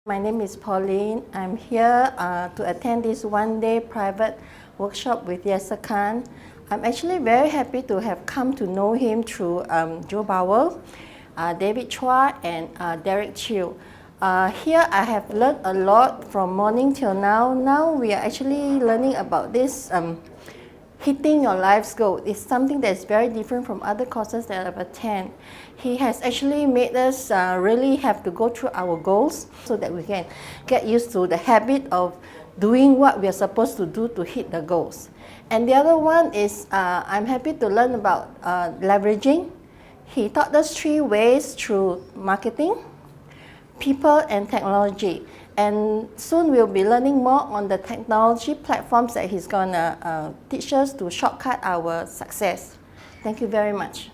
My name is Pauline. I'm here to attend this one-day private workshop with Yasser Khan. I'm actually very happy to have come to know him through Joe Bauer, David Chia, and Derek Chia. Here I have learned a lot from morning till now. Now we are actually learning about this hitting your life's goal. It's something that's very different from other courses that I've attended. He has actually made us really have to go through our goals so that we can get used to the habit of doing what we are supposed to do to hit the goals. And the other one is I'm happy to learn about leveraging. He taught us 3 ways through marketing, people, and technology. And soon we'll be learning more on the technology platforms that he's gonna teach us to shortcut our success. Thank you very much.